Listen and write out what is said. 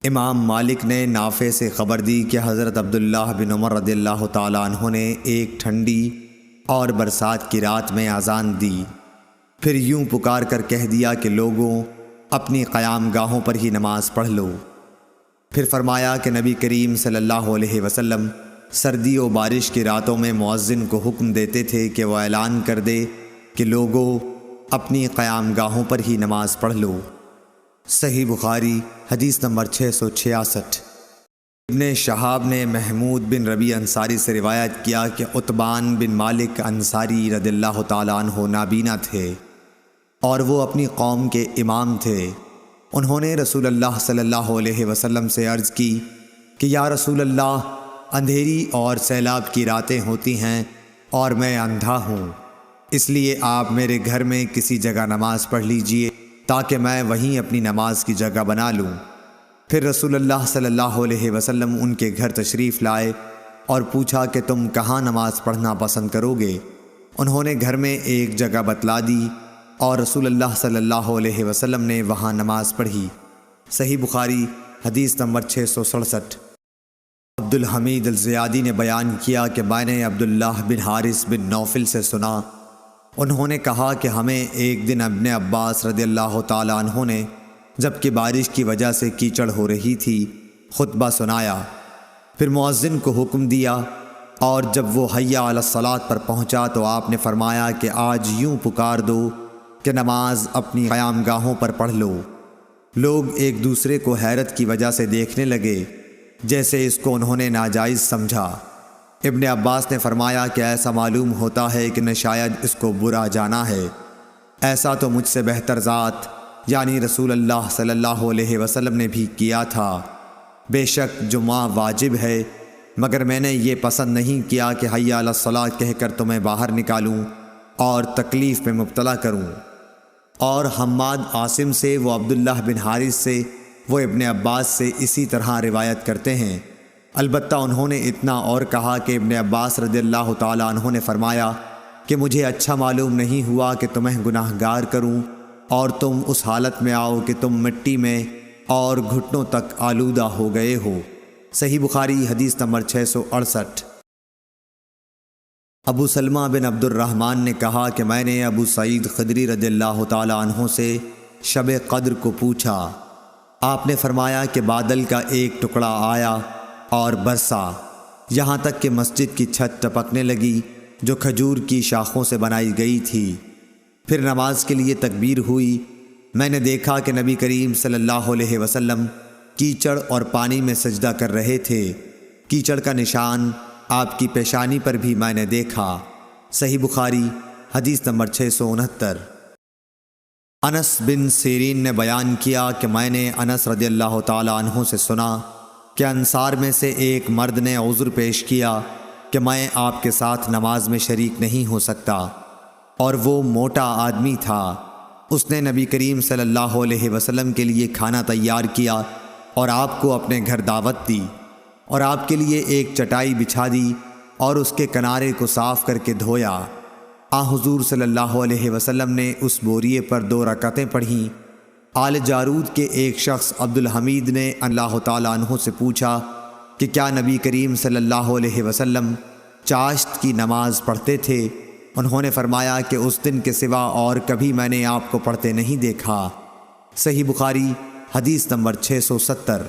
امام مالک نے نافع سے خبر دی کہ حضرت عبداللہ بن عمر رضی اللہ تعالیٰ عنہ نے ایک ٹھنڈی اور برسات کی رات میں اذان دی، پھر یوں پکار کر کہہ دیا کہ لوگوں اپنی قیام گاہوں پر ہی نماز پڑھ لو۔ پھر فرمایا کہ نبی کریم صلی اللہ علیہ وسلم سردی و بارش کی راتوں میں مؤذن کو حکم دیتے تھے کہ وہ اعلان کر دے کہ لوگوں اپنی قیام گاہوں پر ہی نماز پڑھ لو۔ صحیح بخاری حدیث نمبر 666۔ ابن شہاب نے محمود بن ربیع انصاری سے روایت کیا کہ عتبان بن مالک انصاری رضی اللہ تعالیٰ عنہ نابینا تھے اور وہ اپنی قوم کے امام تھے۔ انہوں نے رسول اللہ صلی اللہ علیہ وسلم سے عرض کی کہ یا رسول اللہ، اندھیری اور سیلاب کی راتیں ہوتی ہیں اور میں اندھا ہوں، اس لیے آپ میرے گھر میں کسی جگہ نماز پڑھ لیجئے تاکہ میں وہیں اپنی نماز کی جگہ بنا لوں۔ پھر رسول اللہ صلی اللہ علیہ وسلم ان کے گھر تشریف لائے اور پوچھا کہ تم کہاں نماز پڑھنا پسند کرو گے؟ انہوں نے گھر میں ایک جگہ بتلا دی اور رسول اللہ صلی اللہ علیہ وسلم نے وہاں نماز پڑھی۔ صحیح بخاری حدیث نمبر 667۔ عبد الحمید الزیادی نے بیان کیا کہ میں نے عبداللہ بن حارث بن نوفل سے سنا، انہوں نے کہا کہ ہمیں ایک دن ابن عباس رضی اللہ تعالیٰ عنہ نے جب کہ بارش کی وجہ سے کیچڑ ہو رہی تھی خطبہ سنایا، پھر مؤذن کو حکم دیا اور جب وہ حیا علی الصلاۃ پر پہنچا تو آپ نے فرمایا کہ آج یوں پکار دو کہ نماز اپنی قیام گاہوں پر پڑھ لو۔ لوگ ایک دوسرے کو حیرت کی وجہ سے دیکھنے لگے جیسے اس کو انہوں نے ناجائز سمجھا۔ ابن عباس نے فرمایا کہ ایسا معلوم ہوتا ہے کہ نہ شاید اس کو برا جانا ہے، ایسا تو مجھ سے بہتر ذات یعنی رسول اللہ صلی اللہ علیہ وسلم نے بھی کیا تھا۔ بے شک جمعہ واجب ہے، مگر میں نے یہ پسند نہیں کیا کہ حی علی الصلاۃ کہہ کر تمہیں باہر نکالوں اور تکلیف میں مبتلا کروں۔ اور حماد عاصم سے، وہ عبداللہ بن حارث سے، وہ ابن عباس سے اسی طرح روایت کرتے ہیں۔ البتہ انہوں نے اتنا اور کہا کہ ابن عباس رضی اللہ تعالیٰ عنہ نے فرمایا کہ مجھے اچھا معلوم نہیں ہوا کہ تمہیں گناہ گار کروں اور تم اس حالت میں آؤ کہ تم مٹی میں اور گھٹنوں تک آلودہ ہو گئے ہو۔ صحیح بخاری حدیث نمبر 668۔ ابو سلمہ بن عبد الرحمن نے کہا کہ میں نے ابو سعید خدری رضی اللہ تعالیٰ عنہ سے شب قدر کو پوچھا، آپ نے فرمایا کہ بادل کا ایک ٹکڑا آیا اور برسا یہاں تک کہ مسجد کی چھت ٹپکنے لگی جو کھجور کی شاخوں سے بنائی گئی تھی۔ پھر نماز کے لیے تکبیر ہوئی، میں نے دیکھا کہ نبی کریم صلی اللہ علیہ وسلم کیچڑ اور پانی میں سجدہ کر رہے تھے، کیچڑ کا نشان آپ کی پیشانی پر بھی میں نے دیکھا۔ صحیح بخاری حدیث نمبر 669۔ انس بن سیرین نے بیان کیا کہ میں نے انس رضی اللہ تعالیٰ عنہ سے سنا کہ انصار میں سے ایک مرد نے عذر پیش کیا کہ میں آپ کے ساتھ نماز میں شریک نہیں ہو سکتا، اور وہ موٹا آدمی تھا۔ اس نے نبی کریم صلی اللہ علیہ وسلم کے لیے کھانا تیار کیا اور آپ کو اپنے گھر دعوت دی اور آپ کے لیے ایک چٹائی بچھا دی اور اس کے کنارے کو صاف کر کے دھویا۔ حضور صلی اللہ علیہ وسلم نے اس بوریے پر 2 رکعتیں پڑھیں۔ آل جارود کے ایک شخص عبد الحمید نے اللہ تعالیٰ عنہ سے پوچھا کہ کیا نبی کریم صلی اللہ علیہ وسلم چاشت کی نماز پڑھتے تھے؟ انہوں نے فرمایا کہ اس دن کے سوا اور کبھی میں نے آپ کو پڑھتے نہیں دیکھا۔ صحیح بخاری حدیث نمبر 670۔